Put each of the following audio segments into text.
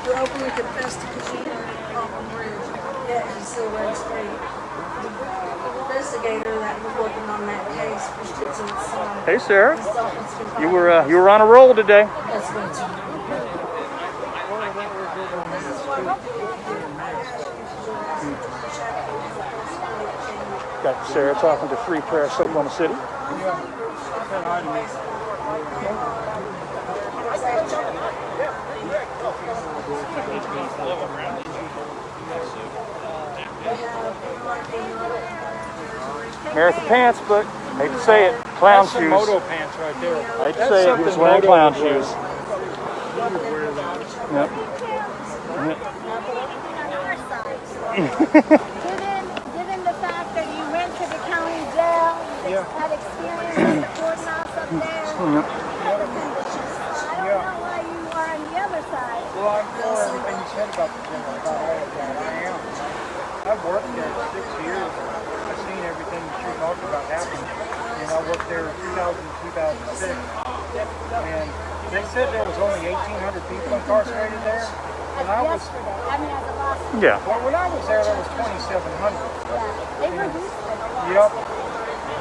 who openly confessed to committing off the bridge, yet he's still red straight. The investigator that was working on that case pushed it to its side. Hey, Sarah. You were on a roll today. That's what it's Got Sarah talking to Free Prayer Oklahoma City. Marathon pants, but hate to say it, clown shoes. Moto pants right there. Hate to say it, he was wearing clown shoes. Yep. Given the fact that you went to the county jail, had experience in the courthouse up there, I don't know why you are on the other side. Well, I'm for everything you said about the jail, about all of that. I am. I've worked there 6 years. I've seen everything that you talked about happen. And I worked there 2006. And they said there was only 1,800 people incarcerated there. When I was, yeah. Well, when I was there was 2,700. Yeah, they reduced it. Yep.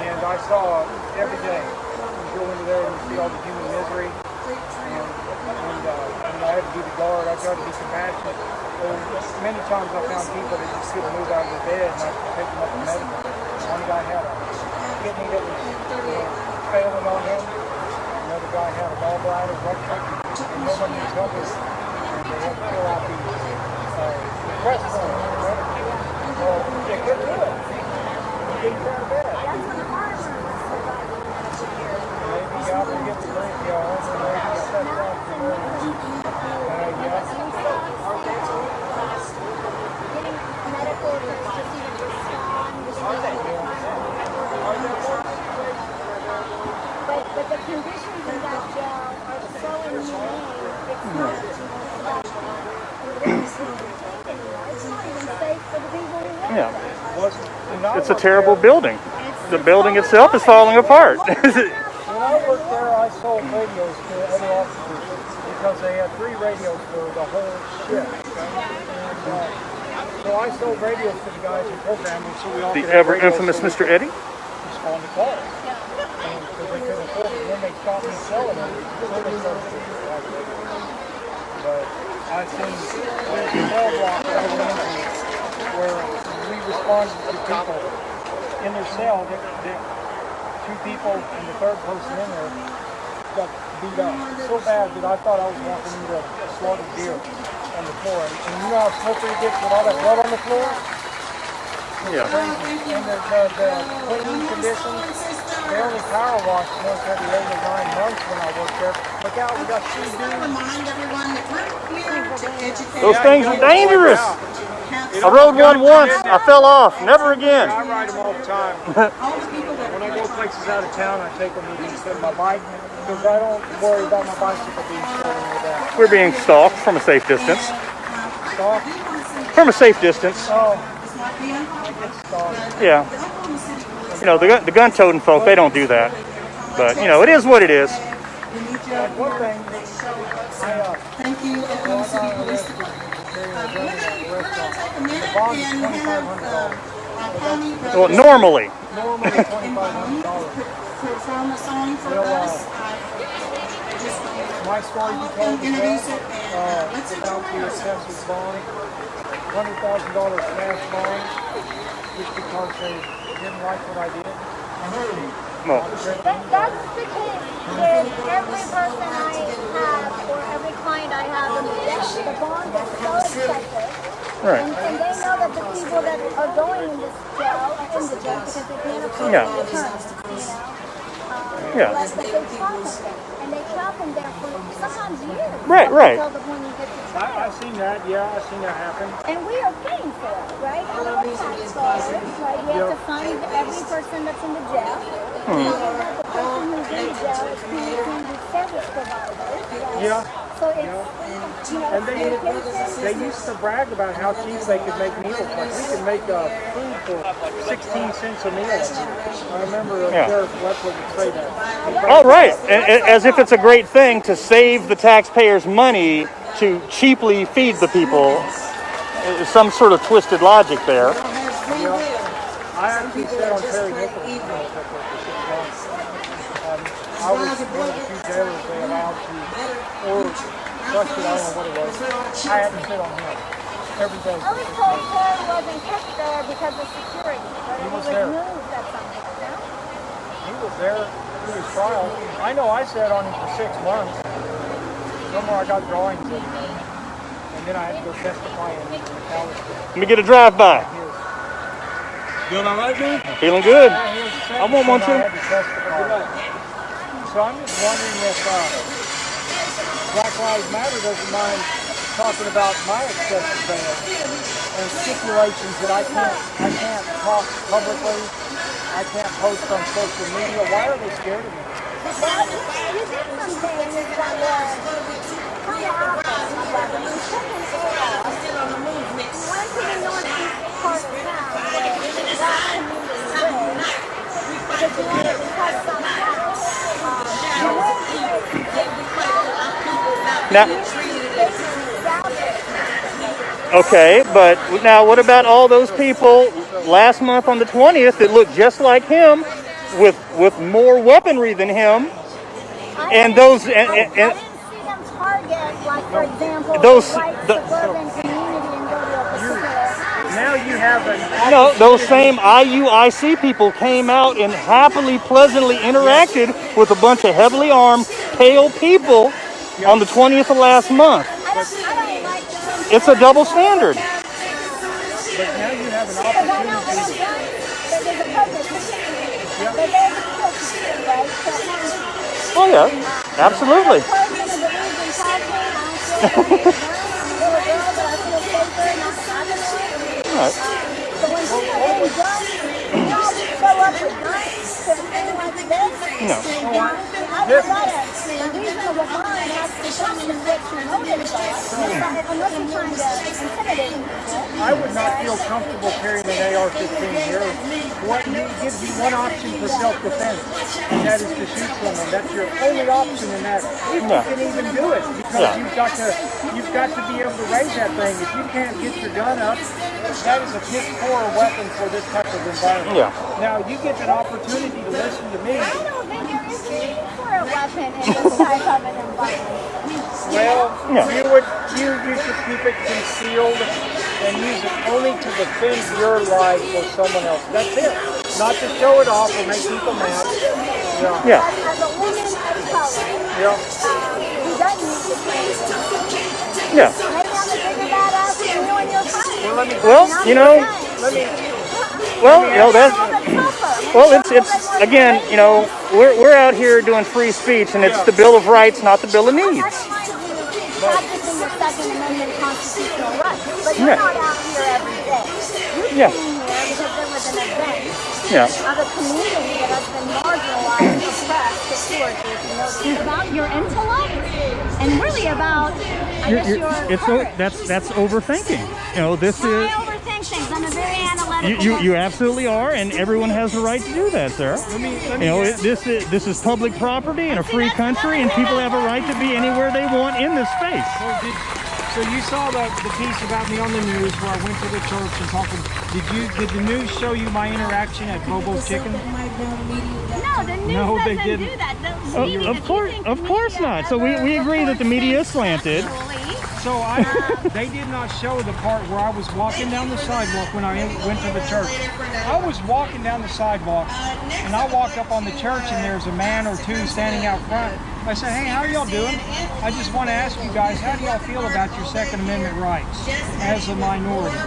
And I saw every day. You go into there and you see all the human misery. And I had to be the guard. I tried to be compassionate. Many times I found people that just couldn't move out of their bed, and I picked them up to medical. One guy had a kidney that was failing on him. Another guy had a gallbladder rupture, and nobody was helping. And they had to fill out the request form. Well, they couldn't do it. They didn't try to bed. Maybe y'all can get the drink, y'all. Maybe I'll set it off for But the conditions in that jail are so inhumane, it's not even safe for the people who live there. It's a terrible building. The building itself is falling apart. When I worked there, I sold radios to other officers because they had 3 radios for the whole shift. And, so I sold radios to the guys who programmed them so we all The could have ever radios infamous so Mr. Eddie? just on the call. Because they couldn't afford it. Then they stopped me selling them. So they started to like radios. But I've seen there's a cell block that I went into where we responded to people in their cell that 2 people and the 3rd person in there got beat up so bad that I thought I was walking into a slaughtered deer on the floor. And you know how slippery it gets with all that blood on the floor? Yeah. And the cleaning conditions, they only power wash once every 8 or 9 months when I worked there. Look out, we got 2 dudes. remind everyone that we're here to educate. Those things are dangerous. I rode one once. I fell off. Never again. I ride them all the time. All the people that When I go places out of town, I take them with my bike because I don't worry about my bicycle being stolen with that. We're being stalked from a safe distance. Stalk? From a safe distance. Oh, I get stalked. Yeah. You know, the gun-toting folk, they don't do that. But, you know, it is what it is. And one thing, thank you, Oklahoma City Police Department. We're going to take a minute and have Connie Well, normally. normally $2,500. perform a song for us. My story you told me Introduce it and let's about the assessor's bond, $100,000 cash bond, just because they didn't like what I did. No. That's the case with every person I have or every client I have in the jail. The bond is so excessive. Right. And they know that the people that are going in this jail are in the jail because they can't afford Yeah. the terms, you know. Yeah. But they trap them there. And they trap them there for sometimes years. Right, right. Until the point you get to trial. I've seen that, yeah, I've seen that happen. And we are paying for it, right? Out of our tax dollars, right? We have to fund every person that's in the jail. We know that the person who's in the jail is communicating with service providers, right? Yeah. So it's, you know, And they used to brag about how cheap they could make meals. Like we could make food for 16 cents a meal. I remember Sheriff Westwood would say that. Oh, right. As if it's a great thing to save the taxpayers money to cheaply feed the people. There's some sort of twisted logic there. I actually said on Terry Nichols' for 6 months. I was one of the few jailers they allowed to, or trusted, I don't know what it was. I had to sit on him every day. I was told Terry wasn't kept there because of security, but he was there. moved at some point, no? He was there through his trial. I know I sat on him for 6 months. Somewhere I got drawings of him. And then I had to go testify in Galveston. Let me get a drive-by. Feeling all right, man? Feeling good. I want one too. So I'm just wondering if Black Lives Matter doesn't mind talking about my excessive bail and stipulations that I can't talk publicly, I can't post on social media. Why are they scared of me? Well, you did some things that were kind of out there, but you took an AR, you went to the northeast part of town where that community lives, because you wanted to touch some house. Now, okay, but now what about all those people last month on the 20th that looked just like him with more weaponry than him? And those I didn't see them target, like, for example, those the white suburban community and go to a particular... Now you have an... No, those same IUIC people came out and happily, pleasantly interacted with a bunch of heavily armed, pale people on the 20th of last month. I don't like them. It's a double standard. But now you have an Because I know opportunity. that there's a purpose. But there's a purpose, right? So, Oh yeah, absolutely. person is a reason talking, I don't feel like I'm a little girl, but I feel safer, not having All right. So when people bring guns, you all show up with guns to a thing like this. No. I feel that a reasonable mind has to trust in what your motives are, unless you're trying to intimidate people. I would not feel comfortable carrying an AR-15 here. It gives you one option for self-defense, and that is to shoot someone. That's your only option in that. If you can even do it, because you've got to be able to raise that thing. If you can't get your gun up, that is a piss-poor weapon for this type of environment. Yeah. Now, you get an opportunity to listen to me. I don't think there is need for a weapon in this type of an environment. Well, you should keep it concealed and use it only to defend your life or someone else. That's it. Not to show it off or make people mad. Yeah. As a woman of color, who doesn't need to train, Yeah. maybe I'm gonna figure that out for you and your friends. Well, you know, it's again, you know, we're out here doing free speech, and it's the Bill of Rights, not the Bill of Needs. Practicing your Second Amendment constitutional rights, but you're not out here every day. You came here because there was an event of a community that has been marginalized, oppressed, historically, if you know this. It's about your intellect and really about, I guess, your courage. That's overthinking. You know, this I is. overthink things. I'm a very analytical You absolutely are, and everyone has the right to do that, sir. You know, this is public property in a free country, and people have a right to be anywhere they want in this space. So you saw the piece about me on the news where I went to the church and talking. Did the news show you my interaction at Bobo's Chicken? No, the news doesn't do that. The media, Of course not. So we agree that the media is slanted. So they did not show the part where I was walking down the sidewalk when I went to the church. I was walking down the sidewalk, and I walked up on the church, and there's a man or two standing out front. I said, hey, how are y'all doing? I just want to ask you guys, how do y'all feel about your Second Amendment rights as a minority?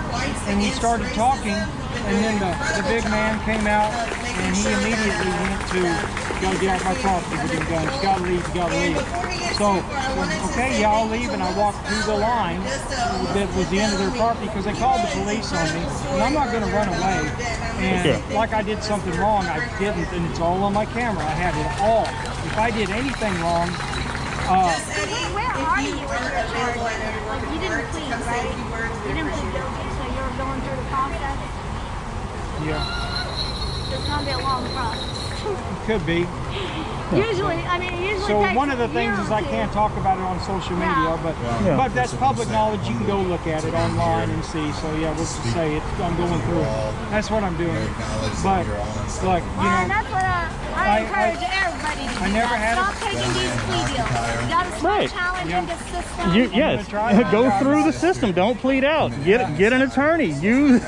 And we started talking, and then the big man came out, and he immediately went to, you gotta get off my property with them guns, you gotta leave, you gotta leave. So, okay, yeah, I'll leave, and I walked through the line that was the end of their property because they called the police on me, and I'm not gonna run away. And like I did something wrong, I didn't, and it's all on my camera. I had it all. If I did anything wrong, where are you in your charge? Like, you didn't plead, right? You didn't plead guilty, so you're going through the process? yeah, It's gonna be a long process. it could be. Usually, I mean, it usually So takes one of the a year things is or I two. can't talk about it on social media, Yeah. but that's public knowledge. You can go look at it online and see. So yeah, we'll just say it. I'm going through it. That's what I'm doing. But look, you Well, and know, that's what I encourage everybody to do. I never had Stop taking these plea deals. You got to start Right. challenging the system. Yes, try that. go through the system. Don't plead out. Get an attorney. You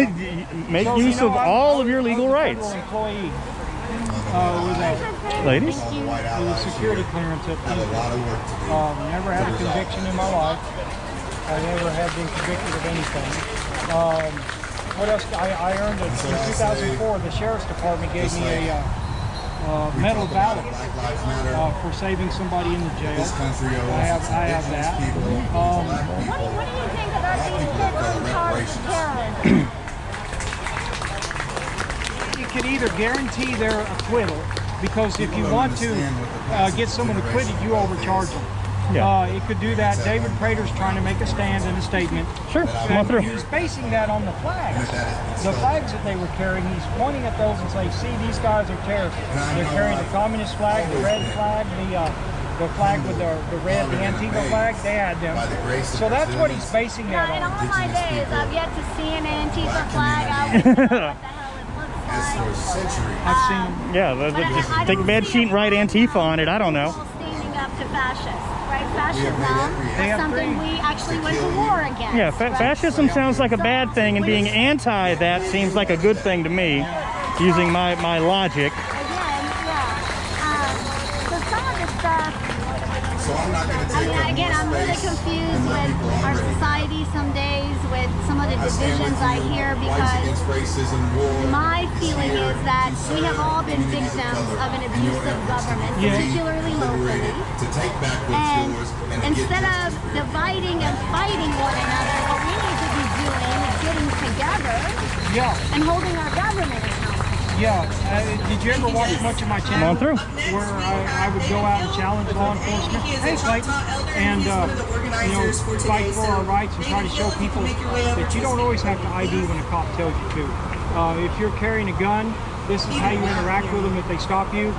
make so, use of all of your legal I was a rights. federal employee with Ladies? a security clearance at never had a conviction in my life. I never had been convicted of anything. What else? I earned in 2004. The sheriff's department gave me a medal valor for saving somebody in the jail. I have that. What do you think about these kids in charge of terrorism? You could either guarantee their acquittal, because if you want to get someone acquitted, you overcharge them. Yeah. It could do that. David Prater's trying to make a stand and a statement. Sure, come on And through. he's basing that on the flags. The flags that they were carrying, he's pointing at those and saying, see, these guys are terrorists. They're carrying the communist flag, the red flag, the flag with the red, the Antigua flag, they had them. So that's what he's basing that In on. all my days, I've yet to see an Antifa flag. I wouldn't know what the hell it looks like. I've seen them. Yeah, But just I take a don't bed see sheet it and write Antifa on it. I don't know. people standing up to fascists, right? Fascism They is have something three. we actually went to war against. Yeah, right? fascism sounds like a bad thing, and being anti that seems like a good thing to me, using my logic. Again, yeah. So some of the stuff, again, I'm really confused with our society some days, with some of the divisions I hear, because my feeling is that we have all been victims of an abusive government, particularly locally. And instead of dividing and fighting one another, what we need to be doing is getting together Yeah, and holding our government accountable. yeah. Did you ever watch much of my Come channel? on through. Where I would go out and challenge law enforcement, hey, fight, and fight for our rights and try to show people that you don't always have to ID when a cop tells you to. If you're carrying a gun, this is how you interact with them if they stop you.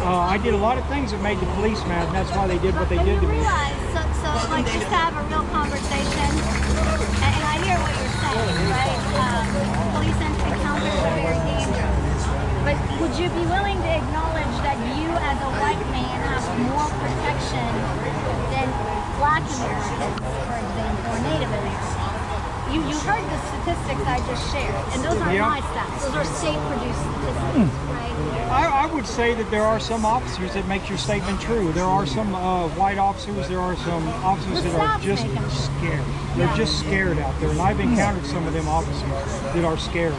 I did a lot of things that made the police mad, and that's why they did what they But did to you me. realize, so like just to have a real conversation, and I hear what you're saying, right? Police encounters are very dangerous. But would you be willing to acknowledge that you as a white man have more protection than black Americans, for example, or Native Americans? You heard the statistics I just shared, and those aren't my stats. Those are state-produced statistics, right? I would say that there are some officers that make your statement true. There are some white officers. There are some officers that are just scared. They're just scared out there, and I've encountered some of them officers that are scared.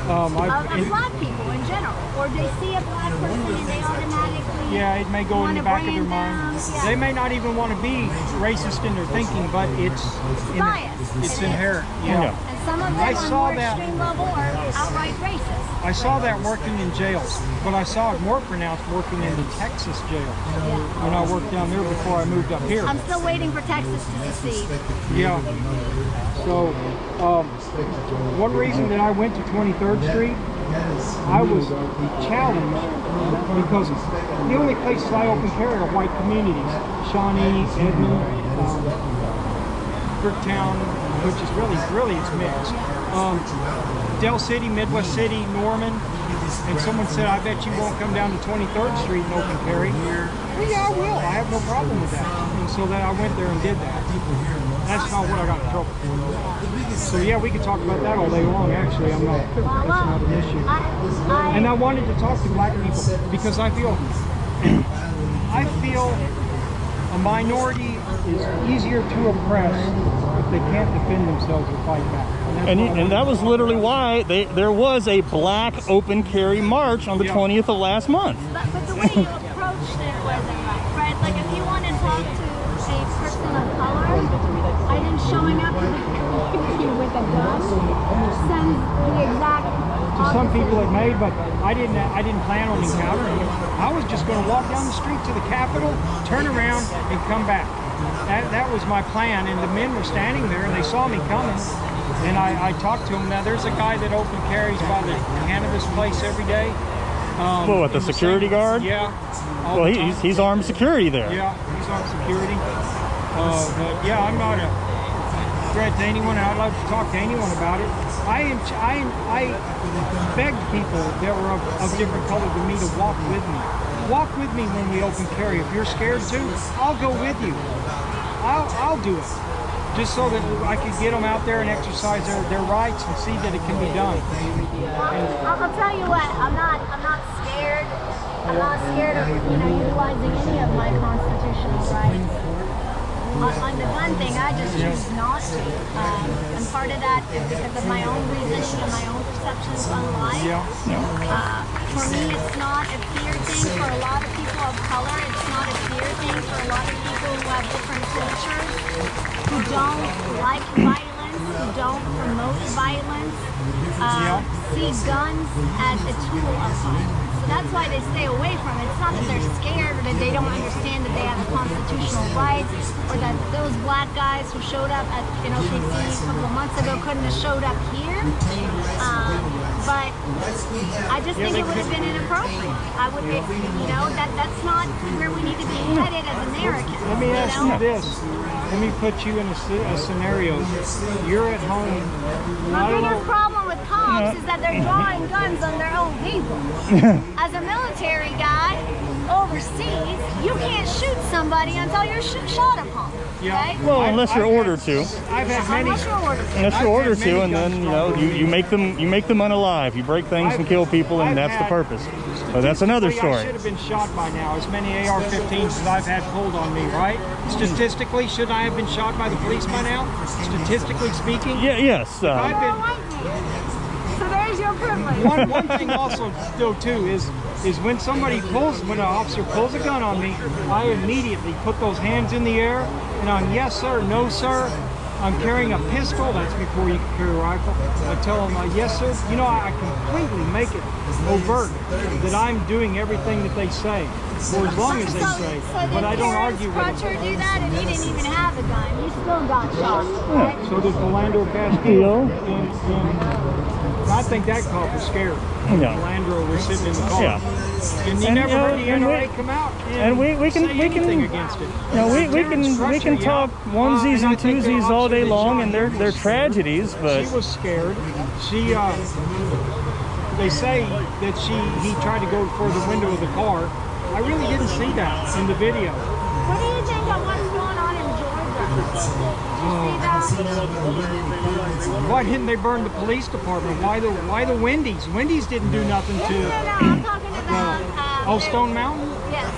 Of black people in general, or they see a black person and they automatically it may go in the back of their mind. They may not even want to be racist in their thinking, but it's inherent. Yeah. And some of them I on saw more that. extreme level are outright racist. I saw that working in jails, but I saw it more pronounced working in the Texas jail when I worked down there before I moved up here. I'm still waiting for Texas to secede. Yeah. So, one reason that I went to 23rd Street, I was challenged because the only places I open carry are white communities. Shawnee, Edmond, Bricktown, which is really it's mixed. Del City, Midwest City, Norman. And someone said, I bet you won't come down to 23rd Street and open carry. Well, yeah, I will. I have no problem with that. And so then I went there and did that. That's not what I got in trouble for. So yeah, we could talk about that all day long, actually. That's not an issue. And I wanted to talk to black people because I feel a minority is easier to oppress if they can't defend themselves or fight back. And that was literally why there was a black open carry march on the 20th of last month. But the way you approached it wasn't right? Like if you want to talk to a person of color, I think showing up to the community with a gun sends the exact to some people it may, but I didn't plan on encountering it. I was just going to walk down the street to the Capitol, turn around, and come back. That was my plan, and the men were standing there, and they saw me coming, and I talked to them. Now, there's a guy that open carries by the cannabis place every day, Well, what, the in security same- guard? Yeah. all Well, the time. he's armed security there. Yeah, he's on security. But yeah, I'm not a threat to anyone. I'd love to talk to anyone about it. I beg people that were of different color than me to walk with me. Walk with me when we open carry. If you're scared to, I'll go with you. I'll do it. Just so that I could get them out there and exercise their rights and see that it can be done. I'll tell you what, I'm not scared. I'm not scared of utilizing any of my constitutional rights. On the gun thing, I just choose not to. And part of that is because of my own reasoning and my own perceptions on life. For me, it's not a fear thing. For a lot of people of color, it's not a fear thing. For a lot of people who have different cultures, who don't like violence, who don't promote violence, see guns as a tool of violence. So that's why they stay away from it. It's not that they're scared or that they don't understand that they have constitutional rights, or that those black guys who showed up in OKC a couple of months ago couldn't have showed up here. But I just think it would have been inappropriate. I would be, that's not where we need to be headed as Americans. Let me ask you this. Let me put you in a scenario. You're at home. My biggest problem with cops is that they're drawing guns on their own people. As a military guy overseas, you can't shoot somebody until you're shot upon. Right? Well, unless you're ordered to. I've had many. Unless you're ordered to, and then you make them unalive. You break things and kill people, and that's the purpose. But that's another I story. should have been shot by now. As many AR-15s as I've had pulled on me, right? Statistically, should I have been shot by the police by now? Statistically speaking? Yeah. Yes. I've been. So there's your privilege. One thing also, though, too, is when an officer pulls a gun on me, I immediately put those hands in the air, and I'm yes sir, no sir. I'm carrying a pistol. That's before you can carry a rifle. I tell them, yes sir. I completely make it overt that I'm doing everything that they say, for as long as they say. But I don't argue with them. Crutcher do that, and he didn't even have a gun. He still got shot. Right? So did Philandro Castillo. I think that cop was scared. Philandro was sitting in the car. And you never heard the NRA come out and we can anything against it. We can talk onesies and twosies all day long, and they're tragedies. But she was scared. They say that he tried to go for the window of the car. I really didn't see that in the video. What do you think of what's going on in Georgia? Did you see that? Why didn't they burn the police department? Why the Wendy's? Wendy's didn't do nothing to. No, I'm talking about. Stone Mountain? Yes.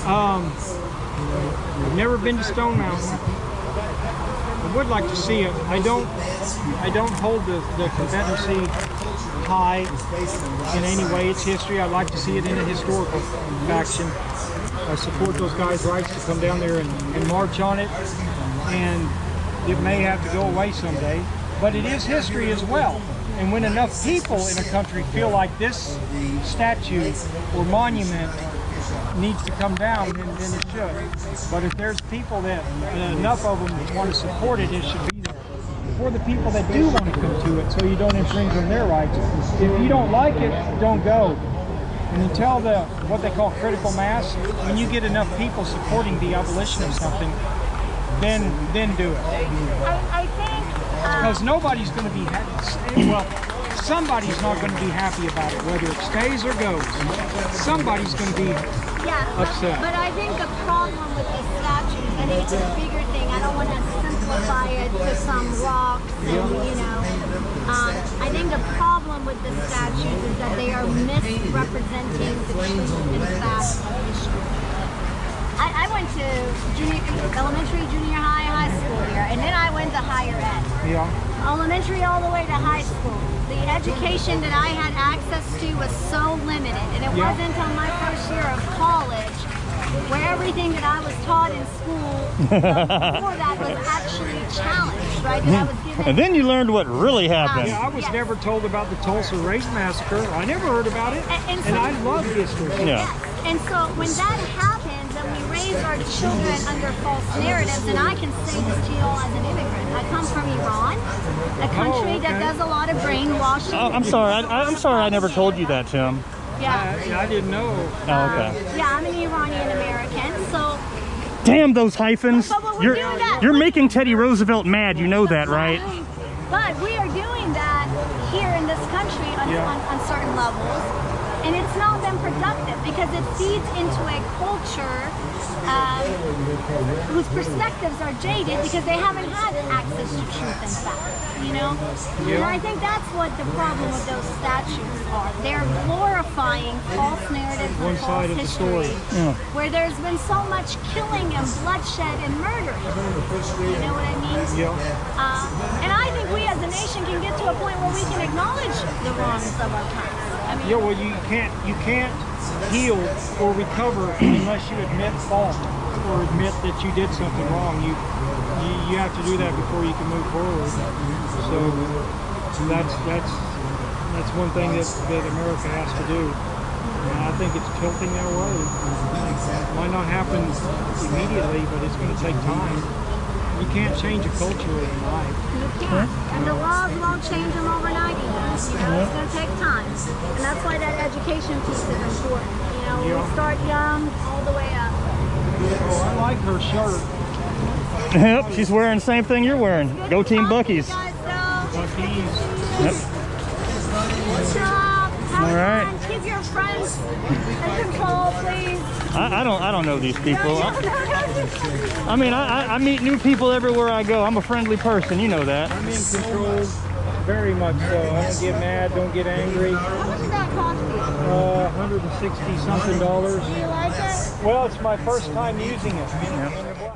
I've never been to Stone Mountain. I would like to see it. I don't hold the Confederacy high in any way. It's history. I'd like to see it in a historical faction. I support those guys' rights to come down there and march on it. And it may have to go away someday, but it is history as well. And when enough people in a country feel like this statue or monument needs to come down, then it should. But if there's people that, enough of them want to support it, it should be there. For the people that do want to come to it, so you don't infringe on their rights. If you don't like it, don't go. And until what they call critical mass, when you get enough people supporting the abolition of something, then do it. I think because nobody's going to be happy. Well, somebody's not going to be happy about it, whether it stays or goes. Somebody's going to be upset. But I think the problem with the statues, and it's a bigger thing. I don't want to simplify it to some rocks, and I think the problem with the statues is that they are misrepresenting the true and fact of history. I went to elementary, junior high, high school here, and then I went to higher ed. Yeah. Elementary all the way to high school. The education that I had access to was so limited, and it wasn't until my first year of college where everything that I was taught in school before that was actually challenged, right? That I was given. And then you learned what really happened. Yeah, I was never told about the Tulsa Race Massacre. I never heard about it, and I love history. Yeah. And so when that happens, and we raise our children under false narratives, and I can say this to you all as an immigrant. I come from Iran, a country that does a lot of brainwashing. Oh, I'm sorry. I'm sorry I never told you that, Tim. Yeah. I didn't know. Oh, okay. Yeah, I'm an Iranian American, so. Damn those hyphens! But what we're doing that- You're making Teddy Roosevelt mad. You know that, right? But we are doing that here in this country on certain levels, and it's not been productive because it feeds into a culture whose perspectives are jaded because they haven't had access to truth and fact, you know? And I think that's what the problem with those statutes are. They're glorifying false narratives and false history, where there's been so much killing and bloodshed and murder. You know what I mean? And I think we as a nation can get to a point where we can acknowledge the wrongs of our past. I mean, Well, you can't heal or recover unless you admit fault or admit that you did something wrong. You have to do that before you can move forward. So that's one thing that America has to do. And I think it's tilting that way. It might not happen immediately, but it's going to take time. You can't change a culture overnight. you can't. And the laws won't change them overnight either. You know, it's going to take time. And that's why that education piece is important. You know, we start young all the way up. Oh, I like her shirt. Yep, she's wearing the same thing you're wearing. Go Team Bucky's. Yep. Good job. Have All right. fun. Keep your friends in control, please. I don't know these people. I mean, I meet new people everywhere I go. I'm a friendly person, you know that. I'm in control, very much so. I don't get mad, don't get angry. How much did that cost you? $160 something. Do you like it? Well, it's my first time using it.